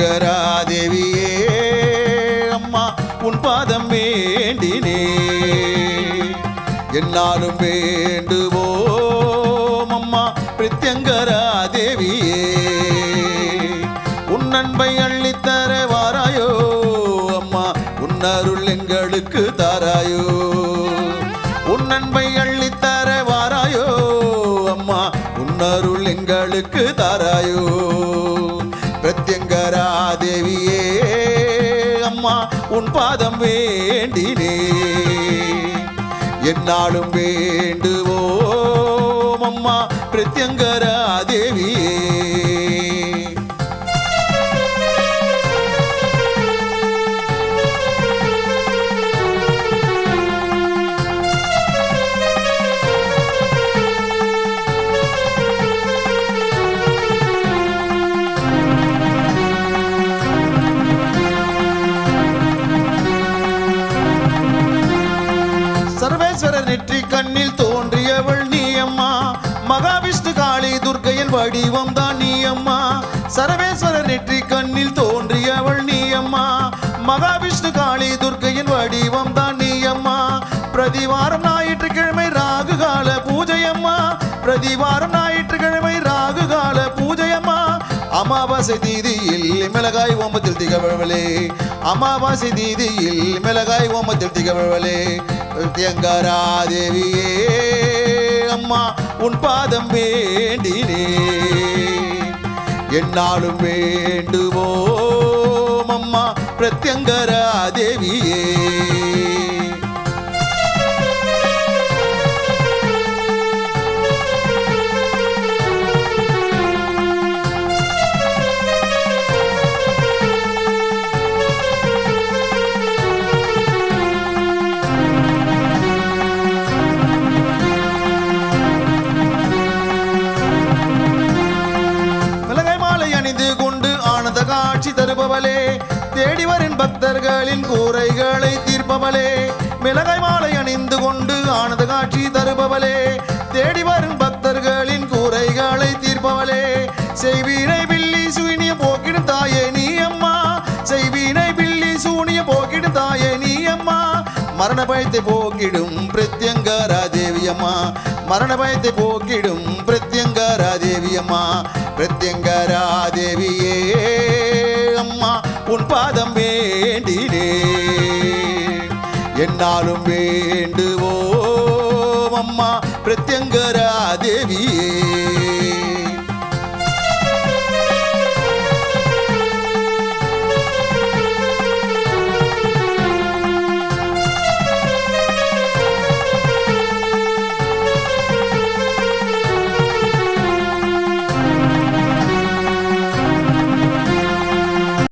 பிரத்யங்கரா தேவியே அம்மா உன் பாதம் வேண்டினே என்னாலும் வேண்டுவோம் அம்மா பிரத்யங்கரா தேவியே உன் அன்பை அள்ளித்தர வாராயோ அம்மா உன் அருள் எங்களுக்கு தாராயோ உன் அன்பை அள்ளித்தர வாராயோ அம்மா உன் அருள் எங்களுக்கு தாராயோ பிரத்யங்கரா தேவியே அம்மா உன் பாதம் வேண்டினே என்னாலும் வேண்டுவோம் அம்மா பிரத்யங்கரா தேவியே சர்வேஸ்வரர் நெற்றி கண்ணில் தோன்றியவள் நீ அம்மா மகாவிஷ்ணு காளி துர்க்கையின் வடிவம் தான் நீ அம்மா சர்வேஸ்வரர் நெற்றி கண்ணில் தோன்றியவள் நீ அம்மா மகாவிஷ்ணு காளி துர்க்கையின் வடிவம் தான் நீ அம்மா பிரதிவாரம் ஞாயிற்றுக்கிழமை ராகுகால பூஜையம்மா பிரதிவாரம் ஞாயிற்றுக்கிழமை ராகுகால பூஜையம்மா அமாவாசை தீதியில் மிளகாய் ஓமத்தில் திகழ்வளே அமாவாசை தீதியில் மிளகாய் ஓமத்தில் திகழ்வளே பிரத்யங்கரா தேவியே அம்மா உன் பாதம் வேண்டினே என்னாலும் வேண்டுவோம் அம்மா பிரத்யங்கரா தேவியே காட்சி தருபவளே தேடி வரும் பக்தர்களின் கூரைகளை தீர்ப்பவளே மிளகாய் மாலை அணிந்து கொண்டு ஆனந்த காட்சி தருபவளே தேடி வரும் பக்தர்களின் கூரைகளை தீர்ப்பவளே செய்வீனை பில்லி சூனிய போக்கிடும் தாயே நீ அம்மா செய்வீனை பில்லி சூனிய போக்கிடும் தாயே நீ அம்மா மரண பயத்தை போக்கிடும் பிரத்யங்கரா தேவியம்மா மரண பயத்தை போக்கிடும் பிரத்யங்கரா தேவியம்மா பிரத்யங்கரா தேவியே அம்மா உன் பாதம் வேண்டினே என்னாலும்